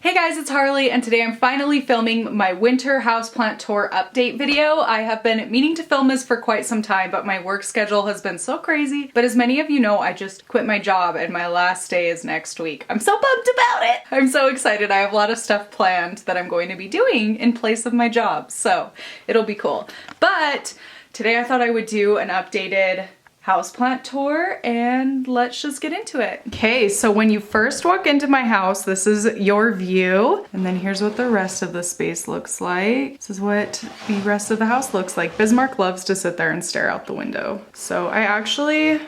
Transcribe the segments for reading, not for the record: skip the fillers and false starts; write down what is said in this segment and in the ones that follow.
Hey guys, it's Harley, and today I'm finally filming my winter houseplant tour update video. I have been meaning to film this for quite some time, but my work schedule has been so crazy. But as many of you know, I just quit my job and my last day is next week. I'm so pumped about it! I'm so excited. I have a lot of stuff planned that I'm going to be doing in place of my job, so it'll be cool. But today I thought I would do an updated houseplant tour and let's just get into it. Okay, so when you first walk into my house, this is your view. And then here's what the rest of the space looks like. This is what the rest of the house looks like. Bismarck loves to sit there and stare out the window. So I actually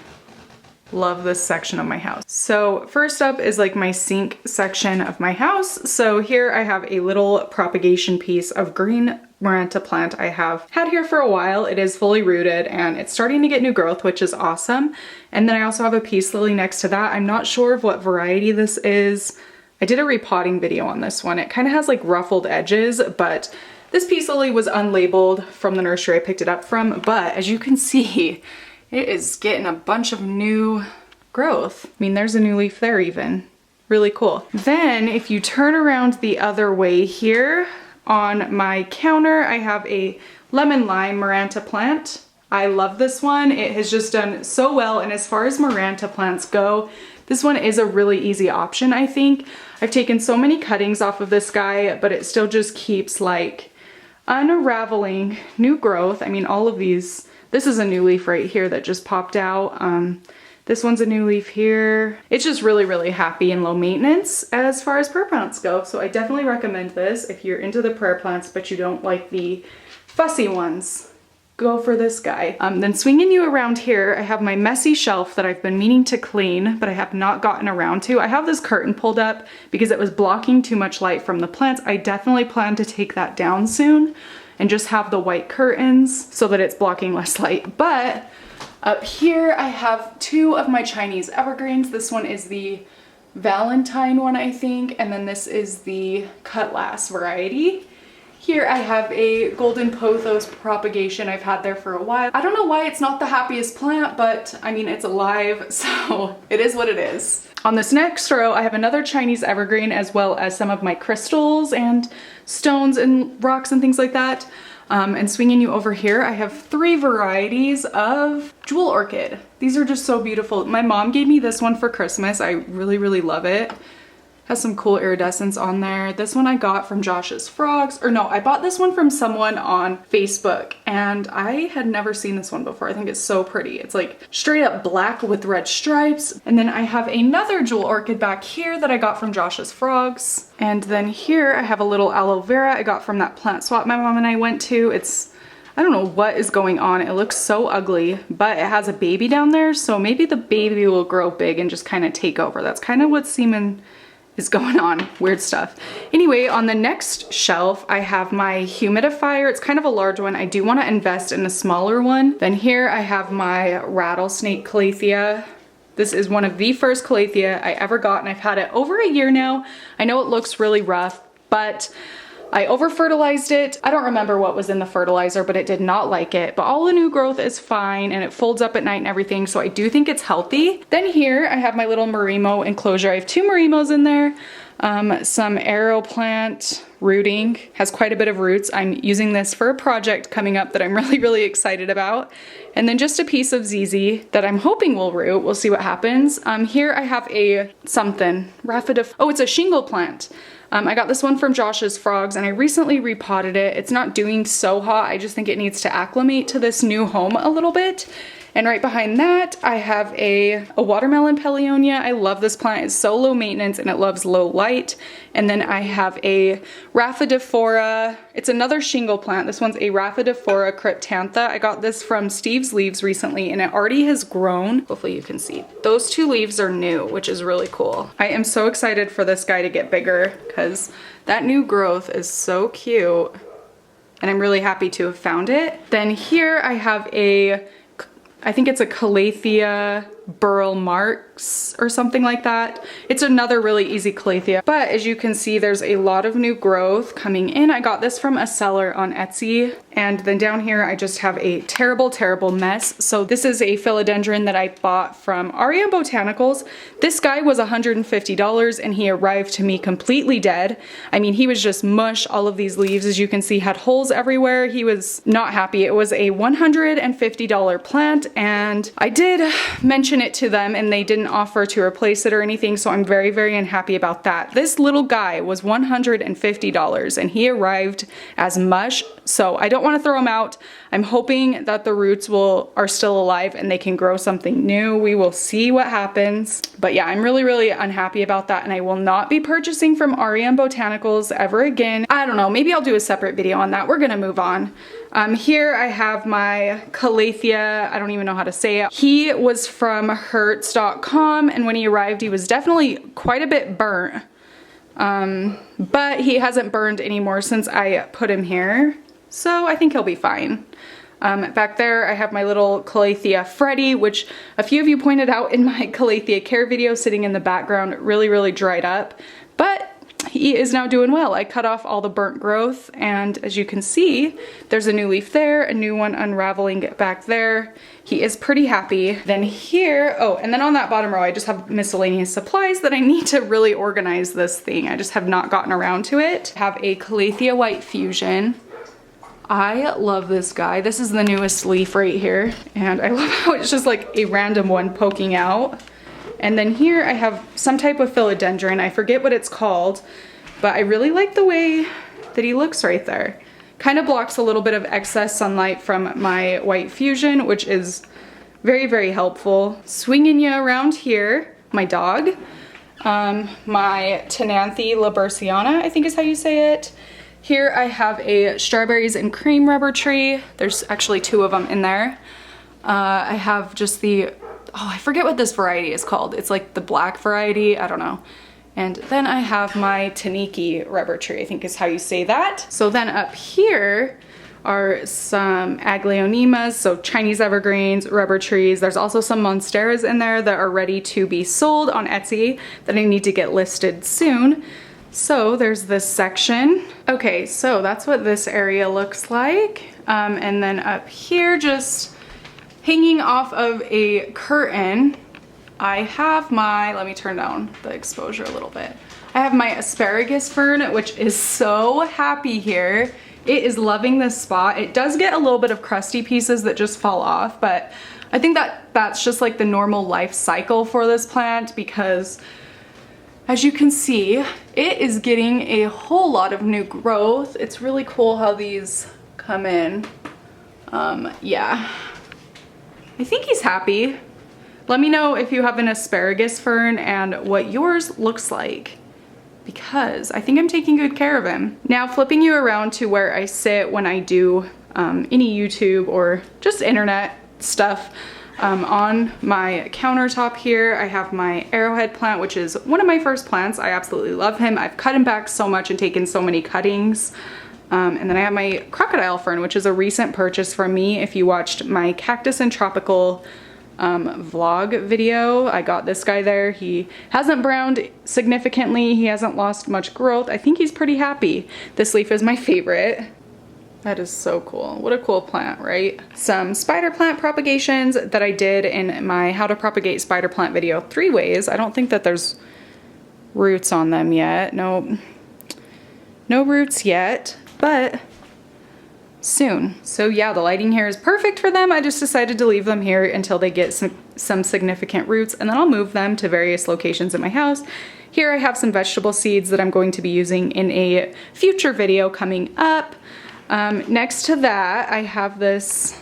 love this section of my house. So first up is like my sink section of my house. So here I have a little propagation piece of green Maranta plant I have had here for a while. It is fully rooted and it's starting to get new growth, which is awesome. And then I also have a peace lily next to that. I'm not sure of what variety this is. I did a repotting video on this one. It kind of has like ruffled edges, but this peace lily was unlabeled from the nursery I picked it up from. But as you can see, it is getting a bunch of new growth. I mean, there's a new leaf there even. Really cool. Then if you turn around the other way here, on my counter, I have a lemon lime Maranta plant. I love this one. It has just done so well, and as far as Maranta plants go, this one is a really easy option, I think. I've taken so many cuttings off of this guy, but it still just keeps like unraveling new growth. I mean, all of these, this is a new leaf right here that just popped out. This one's a new leaf here. It's just really, really happy and low maintenance as far as prayer plants go. So I definitely recommend this if you're into the prayer plants, but you don't like the fussy ones. Go for this guy. Then swinging you around here, I have my messy shelf that I've been meaning to clean, but I have not gotten around to. I have this curtain pulled up because it was blocking too much light from the plants. I definitely plan to take that down soon and just have the white curtains so that it's blocking less light. But up here, I have two of my Chinese evergreens. This one is the Valentine one, I think, and then this is the Cutlass variety. Here I have a golden pothos propagation I've had there for a while. I don't know why it's not the happiest plant, but I mean, it's alive, so it is what it is. On this next row, I have another Chinese evergreen as well as some of my crystals and stones and rocks and things like that. And swinging you over here, I have three varieties of jewel orchid. These are just so beautiful. My mom gave me this one for Christmas. I really, really love it. Has some cool iridescence on there. This one I got from Josh's Frogs, or no, I bought this one from someone on Facebook and I had never seen this one before. I think it's so pretty. It's like straight up black with red stripes. And then I have another jewel orchid back here that I got from Josh's Frogs. And then here I have a little aloe vera I got from that plant swap my mom and I went to. I don't know what is going on. It looks so ugly, but it has a baby down there. So maybe the baby will grow big and just kind of take over. That's kind of what semen is going on. Weird stuff. Anyway, on the next shelf, I have my humidifier. It's kind of a large one. I do want to invest in a smaller one. Then here I have my rattlesnake calathea. This is one of the first calathea I ever got, and I've had it over a year now. I know it looks really rough, but I over-fertilized it. I don't remember what was in the fertilizer, but it did not like it. But all the new growth is fine and it folds up at night and everything, so I do think it's healthy. Then here I have my little Marimo enclosure. I have two Marimos in there. Some arrow plant rooting, has quite a bit of roots. I'm using this for a project coming up that I'm really, really excited about. And then just a piece of ZZ that I'm hoping will root. We'll see what happens. Here I have a something, oh, it's a shingle plant. I got this one from Josh's Frogs and I recently repotted it. It's not doing so hot. I just think it needs to acclimate to this new home a little bit. And right behind that, I have a watermelon Paleonia. I love this plant. It's so low maintenance and it loves low light. And then I have a Rhaphidophora. It's another shingle plant. This one's a Rhaphidophora cryptantha. I got this from Steve's Leaves recently and it already has grown. Hopefully you can see. Those two leaves are new, which is really cool. I am so excited for this guy to get bigger because that new growth is so cute. And I'm really happy to have found it. Then here I have I think it's a Calathea burl marks or something like that. It's another really easy calathea, but as you can see, there's a lot of new growth coming in. I got this from a seller on Etsy, and then down here I just have a terrible mess. So this is a philodendron that I bought from Aria Botanicals. This guy was $150 and he arrived to me completely dead. I mean, he was just mush. All of these leaves, as you can see, had holes everywhere. He was not happy. It was a $150 plant, and I did mention it to them and they didn't offer to replace it or anything, so I'm very unhappy about that. This little guy was $150 and he arrived as mush, so I don't want to throw him out. I'm hoping that the roots are still alive and they can grow something new. We will see what happens. But yeah, I'm really unhappy about that, and I will not be purchasing from Aria Botanicals ever again. I don't know, maybe I'll do a separate video on that. We're gonna move on. Here I have my calathea. I don't even know how to say it. He was from Hertz.com, and when he arrived, he was definitely quite a bit burnt. But he hasn't burned anymore since I put him here, so I think he'll be fine. Back there I have my little calathea Freddy, which a few of you pointed out in my calathea care video sitting in the background really dried up, but he is now doing well. I cut off all the burnt growth, and as you can see, there's a new leaf there, a new one unraveling back there. He is pretty happy. Then here, oh, and then on that bottom row, I just have miscellaneous supplies that I need to really organize this thing. I just have not gotten around to it. I have a Calathea White Fusion. I love this guy. This is the newest leaf right here, and I love how it's just like a random one poking out. And then here I have some type of philodendron. I forget what it's called, but I really like the way that he looks right there. Kind of blocks a little bit of excess sunlight from my White Fusion, which is very helpful. Swinging you around here, my dog, my Tenanthe Laberciana, I think is how you say it. Here I have a strawberries and cream rubber tree. There's actually two of them in there. I have just the, oh, I forget what this variety is called. It's like the black variety, I don't know. And then I have my Taniki rubber tree, I think is how you say that. So then up here are some Aglaonemas, so Chinese evergreens, rubber trees. There's also some Monsteras in there that are ready to be sold on Etsy that I need to get listed soon. So there's this section. Okay, so that's what this area looks like. And then up here, just hanging off of a curtain, I have my, let me turn down the exposure a little bit. I have my asparagus fern, which is so happy here. It is loving this spot. It does get a little bit of crusty pieces that just fall off, but I think that's just like the normal life cycle for this plant, because as you can see, it is getting a whole lot of new growth. It's really cool how these come in. Yeah, I think he's happy. Let me know if you have an asparagus fern and what yours looks like, because I think I'm taking good care of him. Now flipping you around to where I sit when I do any YouTube or just internet stuff. On my countertop here, I have my arrowhead plant, which is one of my first plants. I absolutely love him. I've cut him back so much and taken so many cuttings. And then I have my crocodile fern, which is a recent purchase from me. If you watched my cactus and tropical vlog video, I got this guy there. He hasn't browned significantly. He hasn't lost much growth. I think he's pretty happy. This leaf is my favorite. That is so cool. What a cool plant, right? Some spider plant propagations that I did in my how to propagate spider plant video 3 ways. I don't think that there's roots on them yet. No roots yet, but soon. So yeah, the lighting here is perfect for them. I just decided to leave them here until they get some significant roots, and then I'll move them to various locations in my house. Here I have some vegetable seeds that I'm going to be using in a future video coming up. Next to that, I have this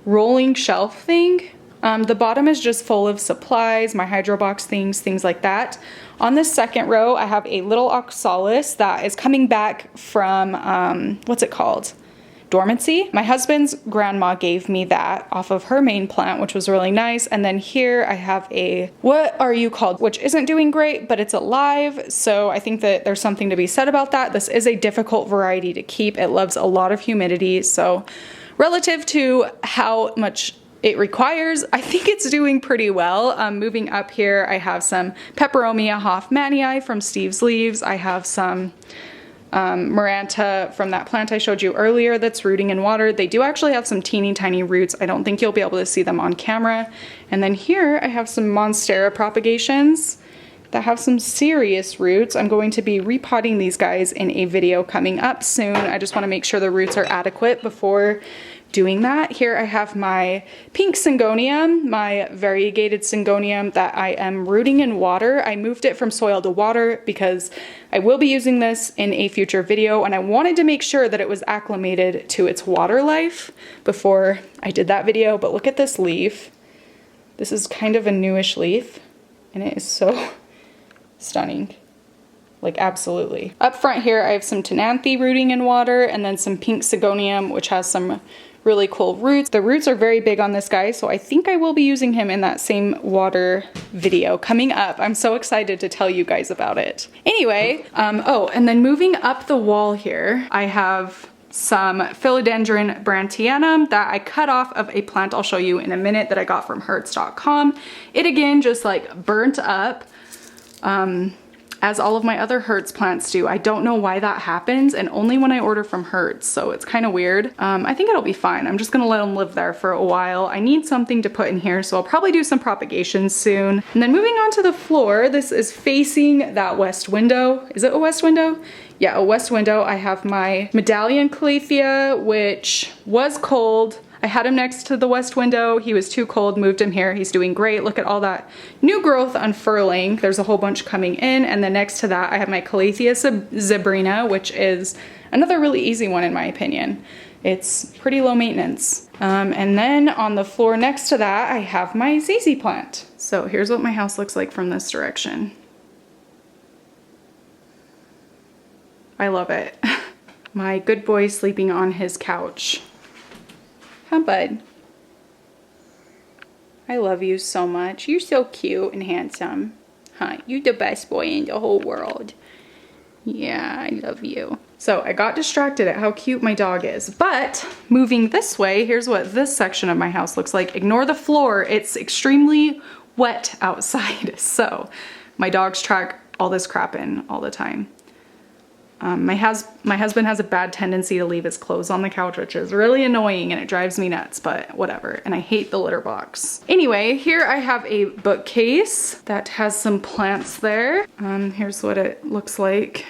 rolling shelf thing. The bottom is just full of supplies, my hydro box things like that. On this second row, I have a little oxalis that is coming back from, what's it called? Dormancy. My husband's grandma gave me that off of her main plant, which was really nice. And then here I have a, what are you called? Which isn't doing great, but it's alive. So I think that there's something to be said about that. This is a difficult variety to keep. It loves a lot of humidity. So relative to how much it requires. I think it's doing pretty well. Moving up here, I have some Peperomia Hoffmanii from Steve's Leaves. I have some Maranta from that plant I showed you earlier that's rooting in water. They do actually have some teeny tiny roots. I don't think you'll be able to see them on camera. And then here I have some Monstera Propagations that have some serious roots. I'm going to be repotting these guys in a video coming up soon. I just want to make sure the roots are adequate before doing that. Here I have my pink Syngonium, my variegated Syngonium that I am rooting in water. I moved it from soil to water because I will be using this in a future video, and I wanted to make sure that it was acclimated to its water life before I did that video. But look at this leaf. This is kind of a newish leaf, and it is so stunning. Like, absolutely. Up front here, I have some Tenanthe rooting in water, and then some pink Syngonium, which has some really cool roots. The roots are very big on this guy, so I think I will be using him in that same water video coming up. I'm so excited to tell you guys about it. Anyway, oh, and then moving up the wall here, I have some Philodendron Brantianum that I cut off of a plant I'll show you in a minute that I got from Hertz.com. It again just like burnt up, as all of my other Hertz plants do. I don't know why that happens, and only when I order from Hertz, so it's kind of weird. I think it'll be fine. I'm just gonna let them live there for a while. I need something to put in here, so I'll probably do some propagations soon. And then moving on to the floor, this is facing that west window. Is it a west window? Yeah, a west window. I have my Medallion Calathea, which was cold. I had him next to the west window. He was too cold, moved him here. He's doing great. Look at all that new growth unfurling. There's a whole bunch coming in. And then next to that, I have my Calathea zebrina, which is another really easy one in my opinion. It's pretty low maintenance. And then on the floor next to that, I have my ZZ plant. So here's what my house looks like from this direction. I love it. My good boy sleeping on his couch. Huh, bud? I love you so much. You're so cute and handsome. Huh? You're the best boy in the whole world. Yeah, I love you. So I got distracted at how cute my dog is, but moving this way, here's what this section of my house looks like. Ignore the floor. It's extremely wet outside. So my dogs track all this crap in all the time. My husband has a bad tendency to leave his clothes on the couch, which is really annoying and it drives me nuts, but whatever. And I hate the litter box. Anyway, here I have a bookcase that has some plants there. Here's what it looks like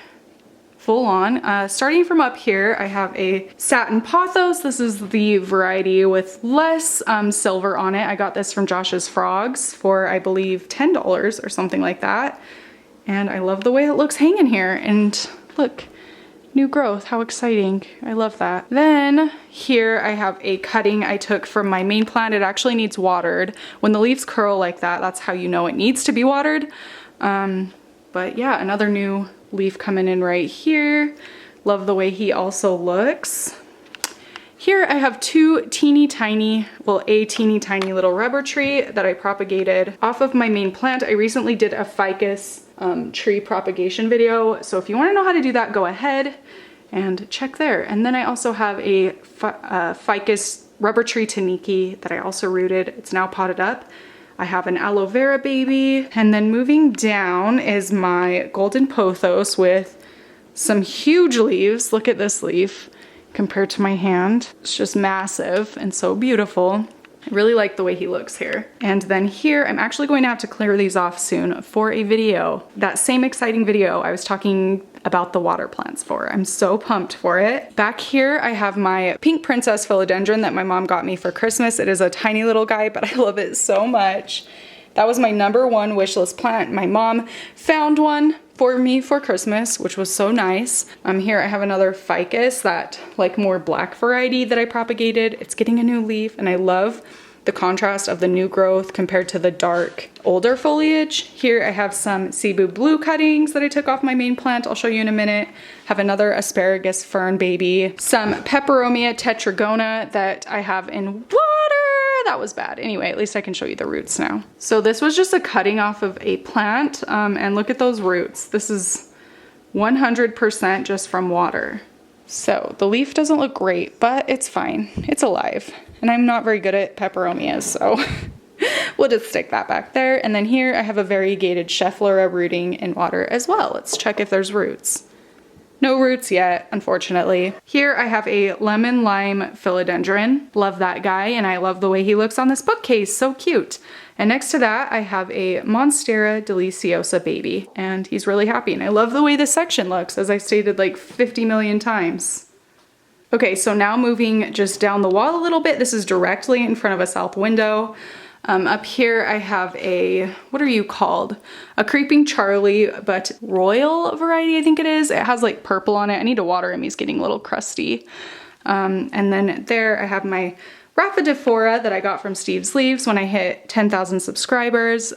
full on. Starting from up here, I have a satin pothos. This is the variety with less silver on it. I got this from Josh's Frogs for, I believe, $10 or something like that. And I love the way it looks hanging here. And look, new growth, how exciting. I love that. Then here I have a cutting I took from my main plant. It actually needs watered. When the leaves curl like that, that's how you know it needs to be watered. But yeah, another new leaf coming in right here. Love the way he also looks. Here I have two teeny tiny, well, a teeny tiny little rubber tree that I propagated off of my main plant. I recently did a ficus tree propagation video, so if you want to know how to do that, go ahead and check there. And then I also have a ficus rubber tree taniki that I also rooted. It's now potted up. I have an aloe vera baby, and then moving down is my golden pothos with some huge leaves. Look at this leaf compared to my hand. It's just massive and so beautiful. I really like the way he looks here. And then here, I'm actually going to have to clear these off soon for a video. That same exciting video I was talking about the water plants for. I'm so pumped for it. Back here, I have my pink princess philodendron that my mom got me for Christmas. It is a tiny little guy, but I love it so much. That was my #1 wish list plant. My mom found one for me for Christmas, which was so nice. Here I have another ficus, that like more black variety that I propagated. It's getting a new leaf, and I love the contrast of the new growth compared to the dark older foliage. Here I have some Cebu blue cuttings that I took off my main plant. I'll show you in a minute. Have another asparagus fern baby. Some Peperomia tetragona that I have in water. That was bad. Anyway, at least I can show you the roots now. So this was just a cutting off of a plant, and look at those roots. This is 100% just from water. So the leaf doesn't look great, but it's fine. It's alive. and I'm not very good at peperomias, so we'll just stick that back there. And then here I have a variegated Schefflera rooting in water as well. Let's check if there's roots. No roots yet, unfortunately. Here I have a lemon lime philodendron. Love that guy, and I love the way he looks on this bookcase, so cute. And next to that, I have a Monstera deliciosa baby, and he's really happy. And I love the way this section looks, as I stated like 50 million times. Okay, so now moving just down the wall a little bit. This is directly in front of a south window. Up here I have a, what are you called? A Creeping Charlie, but royal variety, I think it is. It has like purple on it. I need to water him, he's getting a little crusty. And then there I have my Rhaphidophora that I got from Steve's Leaves when I hit 10,000 subscribers.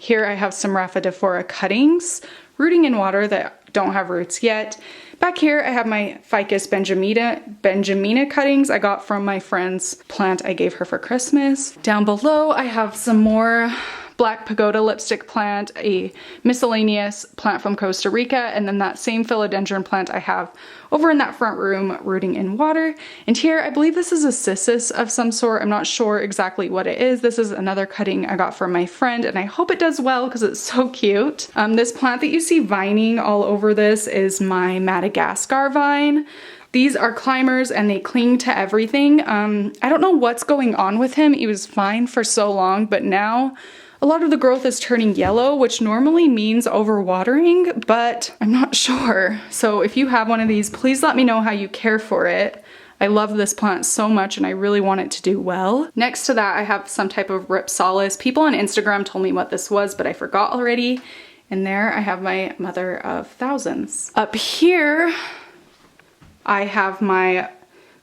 Here I have some Rhaphidophora cuttings rooting in water that don't have roots yet. Back here I have my Ficus benjamina cuttings I got from my friend's plant I gave her for Christmas. Down below I have some more Black Pagoda lipstick plant, a miscellaneous plant from Costa Rica, and then that same philodendron plant I have over in that front room rooting in water. And here I believe this is a cissus of some sort. I'm not sure exactly what it is. This is another cutting I got from my friend, and I hope it does well because it's so cute. This plant that you see vining all over this is my Madagascar vine. These are climbers and they cling to everything. I don't know what's going on with him. He was fine for so long, but now a lot of the growth is turning yellow, which normally means overwatering, but I'm not sure. So if you have one of these, please let me know how you care for it. I love this plant so much and I really want it to do well. Next to that, I have some type of Ripsalis. People on Instagram told me what this was, but I forgot already. And there I have my Mother of Thousands. Up here, I have my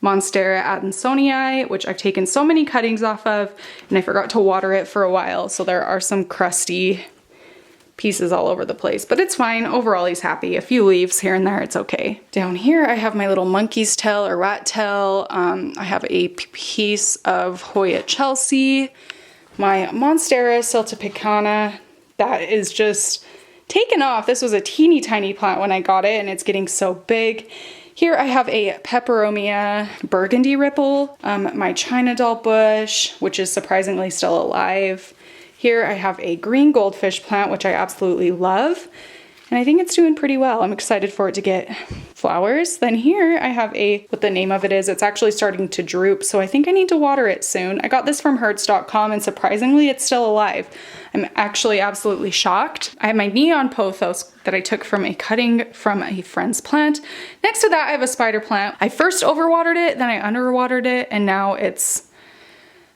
Monstera adansonii, which I've taken so many cuttings off of, and I forgot to water it for a while, so there are some crusty pieces all over the place, but it's fine. Overall, he's happy. A few leaves here and there, it's okay. Down here, I have my little monkey's tail or rat tail. I have a piece of Hoya Chelsea, my Monstera siltepecana that is just taken off. This was a teeny tiny plant when I got it, and it's getting so big. Here I have a Peperomia burgundy ripple, my China doll bush, which is surprisingly still alive. Here I have a green goldfish plant, which I absolutely love, and I think it's doing pretty well. I'm excited for it to get flowers. Then here I have what the name of it is, it's actually starting to droop, so I think I need to water it soon. I got this from hertz.com and surprisingly it's still alive. I'm actually absolutely shocked. I have my neon pothos that I took from a cutting from a friend's plant. Next to that I have a spider plant. I first overwatered it, then I underwatered it, and now it's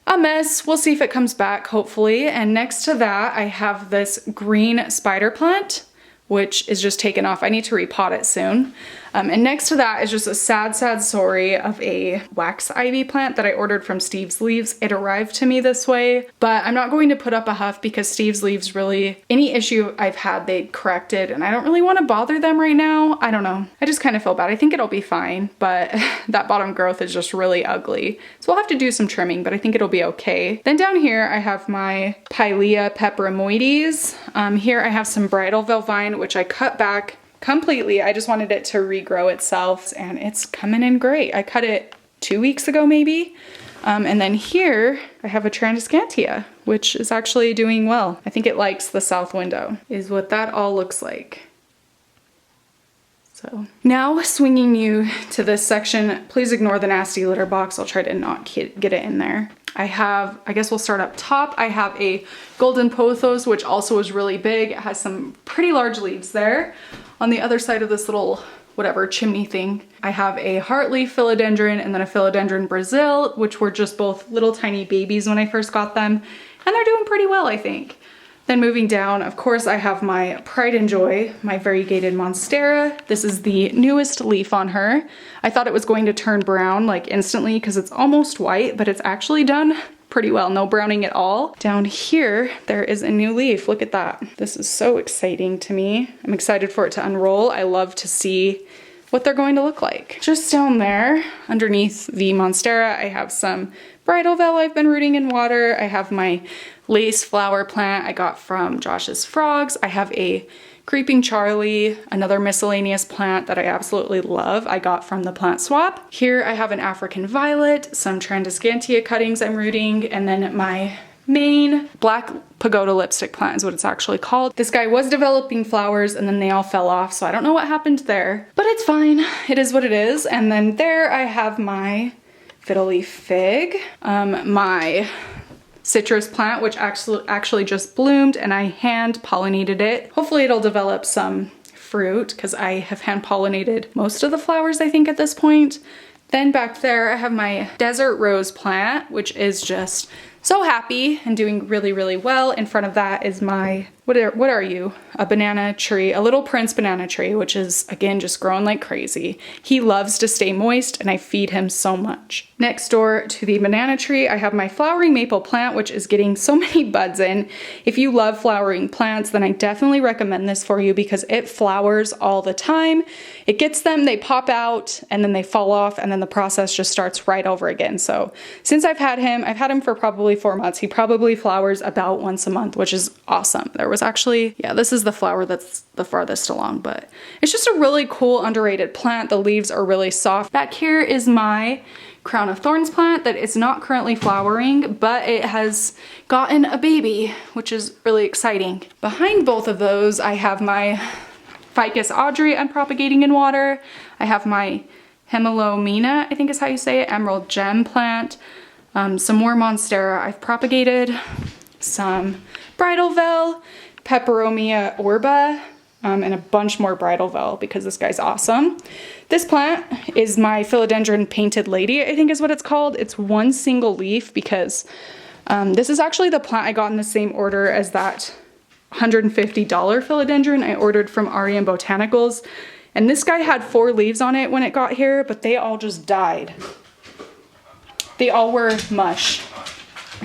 a mess. We'll see if it comes back, hopefully. And next to that I have this green spider plant, which is just taken off. I need to repot it soon. And next to that is just a sad story of a wax ivy plant that I ordered from Steve's Leaves. It arrived to me this way, but I'm not going to put up a huff because Steve's Leaves really, any issue I've had, they corrected, and I don't really want to bother them right now. I don't know. I just kind of feel bad. I think it'll be fine, but that bottom growth is just really ugly. So we'll have to do some trimming, but I think it'll be okay. Then down here I have my Pilea peperomoides. Here I have some bridalveil vine, which I cut back completely. I just wanted it to regrow itself, and it's coming in great. I cut it 2 weeks ago maybe. And then here I have a Transcantia, which is actually doing well. I think it likes the south window, is what that all looks like. So now swinging you to this section, please ignore the nasty litter box. I'll try to not get it in there. I guess we'll start up top. I have a golden pothos, which also is really big. It has some pretty large leaves there. On the other side of this little, whatever, chimney thing, I have a heartleaf philodendron and then a philodendron Brazil, which were just both little tiny babies when I first got them. And they're doing pretty well, I think. Then moving down, of course, I have my Pride and Joy, my variegated Monstera. This is the newest leaf on her. I thought it was going to turn brown like instantly because it's almost white, but it's actually done pretty well, no browning at all. Down here, there is a new leaf. Look at that. This is so exciting to me. I'm excited for it to unroll. I love to see what they're going to look like. Just down there, underneath the Monstera, I have some bridalveil I've been rooting in water. I have my lace flower plant I got from Josh's Frogs. I have a Creeping Charlie, another miscellaneous plant that I absolutely love, I got from the plant swap. Here I have an African violet, some Tradescantia cuttings I'm rooting, and then my main black pagoda lipstick plant is what it's actually called. This guy was developing flowers and then they all fell off, so I don't know what happened there, but it's fine. It is what it is. And then there I have my fiddle leaf fig, my citrus plant, which actually just bloomed, and I hand pollinated it. Hopefully it'll develop some fruit because I have hand pollinated most of the flowers, I think, at this point. Then back there I have my desert rose plant, which is just so happy and doing really, really well. In front of that is my, what are you? A banana tree, a little Prince banana tree, which is again just growing like crazy. He loves to stay moist and I feed him so much. Next door to the banana tree, I have my flowering maple plant, which is getting so many buds in. If you love flowering plants, then I definitely recommend this for you because it flowers all the time. It gets them, they pop out and then they fall off and then the process just starts right over again. So since I've had him for probably 4 months. He probably flowers about once a month, which is awesome. There was actually, yeah, this is the flower that's the farthest along, but it's just a really cool, underrated plant. The leaves are really soft. Back here is my crown of thorns plant that is not currently flowering, but it has gotten a baby, which is really exciting. Behind both of those, I have my Ficus Audrey I'm propagating in water. I have my Hemilomena, I think is how you say it, emerald gem plant. Some more Monstera I've propagated, some Bridalveil, Peperomia orba, and a bunch more Bridalveil because this guy's awesome. This plant is my Philodendron Painted Lady, I think is what it's called. It's one single leaf because this is actually the plant I got in the same order as that $150 philodendron I ordered from R.E.M. Botanicals. And this guy had 4 leaves on it when it got here, but they all just died. They all were mush.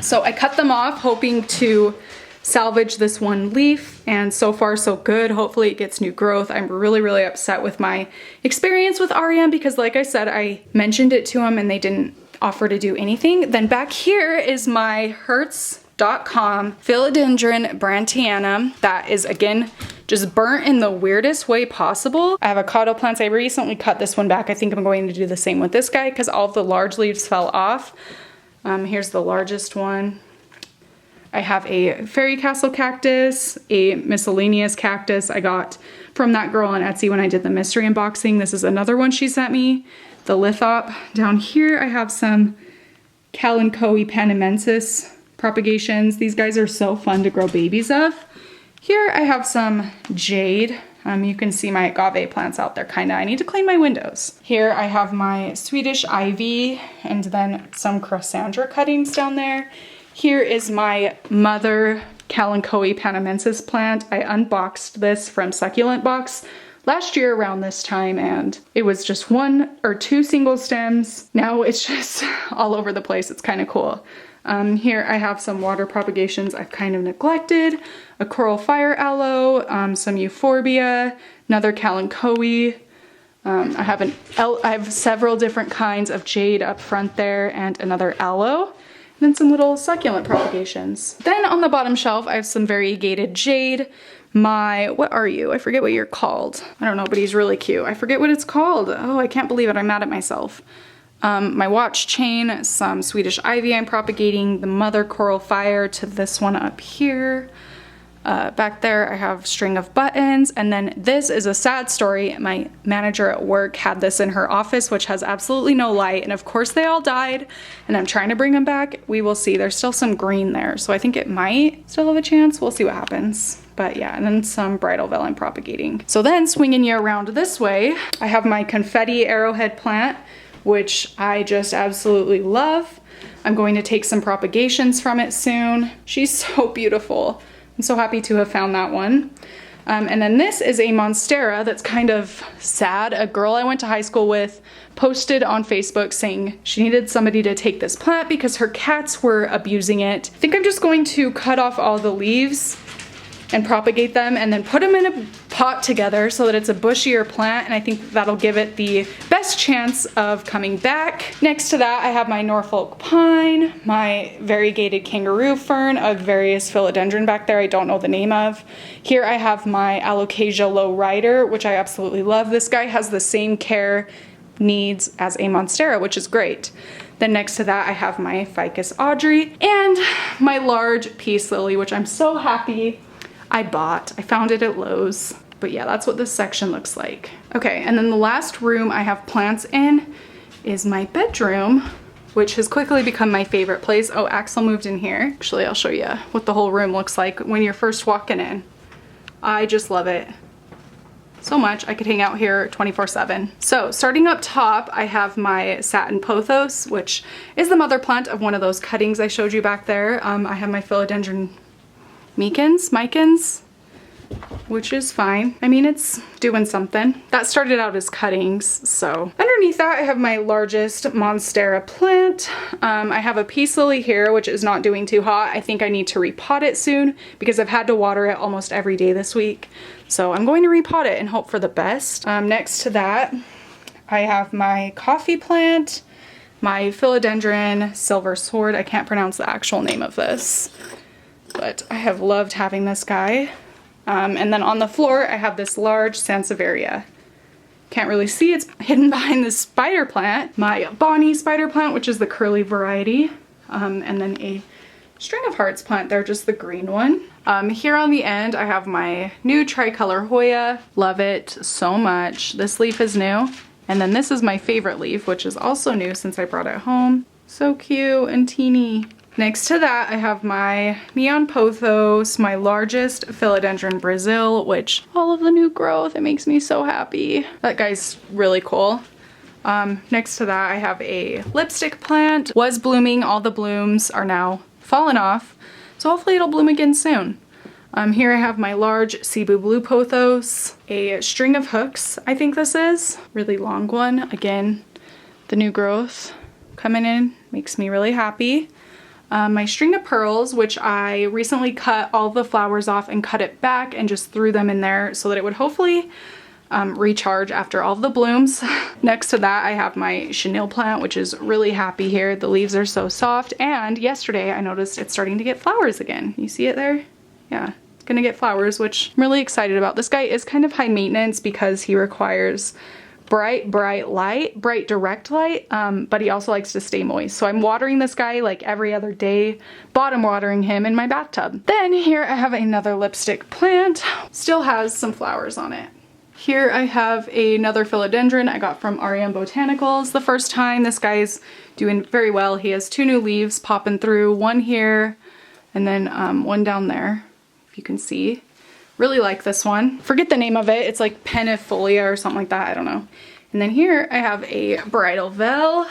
So I cut them off hoping to salvage this one leaf, and so far so good. Hopefully it gets new growth. I'm really, really upset with my experience with R.E.M. because like I said, I mentioned it to them and they didn't offer to do anything. Then back here is my Hertz.com Philodendron Brantianum that is again just burnt in the weirdest way possible. Avocado plants, I recently cut this one back. I think I'm going to do the same with this guy because all of the large leaves fell off. Here's the largest one. I have a fairy castle cactus, a miscellaneous cactus I got from that girl on Etsy when I did the mystery unboxing. This is another one she sent me, the lithop. Down here I have some Kalanchoe panamensis propagations. These guys are so fun to grow babies of. Here I have some jade. You can see my agave plants out there kinda. I need to clean my windows. Here I have my Swedish ivy and then some Crasandra cuttings down there. Here is my mother Kalanchoe panamensis plant. I unboxed this from Succulent Box last year around this time and it was just 1 or 2 single stems. Now it's just all over the place. It's kind of cool. Here I have some water propagations I've kind of neglected, a coral fire aloe, some euphorbia, another Kalanchoe. I have several different kinds of jade up front there and another aloe. And then some little succulent propagations. Then on the bottom shelf I have some variegated jade. What are you? I forget what you're called. I don't know, but he's really cute. I forget what it's called. Oh, I can't believe it. I'm mad at myself. My watch chain, some Swedish ivy I'm propagating, the mother coral fire to this one up here. Back there I have string of buttons, and then this is a sad story. My manager at work had this in her office, which has absolutely no light, and of course they all died, and I'm trying to bring them back. We will see. There's still some green there, so I think it might still have a chance. We'll see what happens. But yeah, and then some Bridalveil I'm propagating. So then swinging you around this way, I have my confetti arrowhead plant, which I just absolutely love. I'm going to take some propagations from it soon. She's so beautiful. I'm so happy to have found that one. And then this is a Monstera that's kind of sad. A girl I went to high school with posted on Facebook saying she needed somebody to take this plant because her cats were abusing it. I think I'm just going to cut off all the leaves and propagate them and then put them in a pot together so that it's a bushier plant, and I think that'll give it the best chance of coming back. Next to that I have my Norfolk pine, my variegated kangaroo fern, a various philodendron back there I don't know the name of. Here I have my alocasia low rider, which I absolutely love. This guy has the same care needs as a monstera, which is great. Then next to that I have my ficus audrey and my large peace lily, which I'm so happy I bought. I found it at Lowe's. But yeah, that's what this section looks like. Okay, and then the last room I have plants in is my bedroom, which has quickly become my favorite place. Oh, Axel moved in here. Actually, I'll show you what the whole room looks like when you're first walking in. I just love it so much. I could hang out here 24/7. So starting up top, I have my satin pothos, which is the mother plant of one of those cuttings I showed you back there. I have my philodendron micans, which is fine. I mean, it's doing something. That started out as cuttings, so. Underneath that, I have my largest monstera plant. I have a peace lily here, which is not doing too hot. I think I need to repot it soon because I've had to water it almost every day this week. So I'm going to repot it and hope for the best. Next to that, I have my coffee plant, my philodendron silver sword. I can't pronounce the actual name of this, but I have loved having this guy. And then on the floor, I have this large sansevieria. Can't really see, it's hidden behind this spider plant. My Bonnie spider plant, which is the curly variety. And then a string of hearts plant there, just the green one. Here on the end, I have my new tricolor Hoya. Love it so much. This leaf is new. And then this is my favorite leaf, which is also new since I brought it home. So cute and teeny. Next to that, I have my neon pothos, my largest philodendron Brazil, which all of the new growth, it makes me so happy. That guy's really cool. Next to that, I have a lipstick plant. Was blooming, all the blooms are now fallen off, so hopefully it'll bloom again soon. Here I have my large Cebu blue pothos, a string of hooks, I think this is, really long one. Again, the new growth coming in makes me really happy. My string of pearls, which I recently cut all the flowers off and cut it back and just threw them in there so that it would hopefully recharge after all the blooms. Next to that, I have my chenille plant, which is really happy here. The leaves are so soft, and yesterday I noticed it's starting to get flowers again. You see it there? Yeah, it's gonna get flowers, which I'm really excited about. This guy is kind of high maintenance because he requires bright direct light, but he also likes to stay moist. So I'm watering this guy like every other day, bottom watering him in my bathtub. Then here I have another lipstick plant, still has some flowers on it. Here I have another philodendron I got from R.E.M. Botanicals the first time. This guy's doing very well. He has 2 new leaves popping through, one here and then one down there, if you can see. Really like this one. Forget the name of it. It's like pennifolia or something like that. I don't know. And then here I have a bridal veil.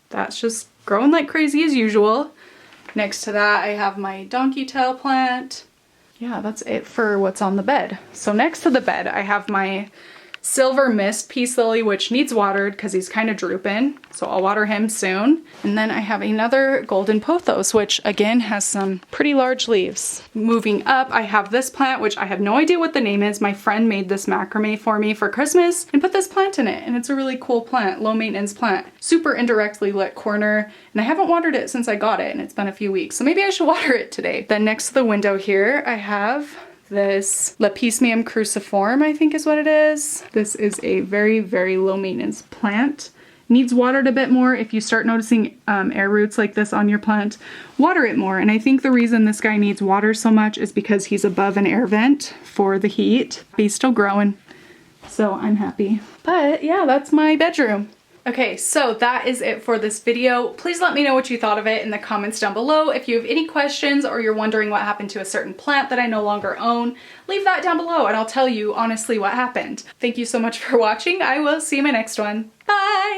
That's just growing like crazy as usual. Next to that I have my donkey tail plant. Yeah, that's it for what's on the bed. So next to the bed I have my silver mist peace lily, which needs watered because he's kind of drooping, so I'll water him soon. And then I have another golden pothos, which again has some pretty large leaves. Moving up, I have this plant, which I have no idea what the name is. My friend made this macrame for me for Christmas and put this plant in it, and it's a really cool plant, low maintenance plant. Super indirectly lit corner, and I haven't watered it since I got it, and it's been a few weeks, so maybe I should water it today. Then next to the window here, I have this Lepismium cruciform, I think is what it is. This is a very, very low maintenance plant. Needs watered a bit more. If you start noticing air roots like this on your plant, water it more. And I think the reason this guy needs water so much is because he's above an air vent for the heat. He's still growing, so I'm happy. But yeah, that's my bedroom. Okay, so that is it for this video. Please let me know what you thought of it in the comments down below. If you have any questions or you're wondering what happened to a certain plant that I no longer own, leave that down below and I'll tell you honestly what happened. Thank you so much for watching. I will see you in my next one. Bye!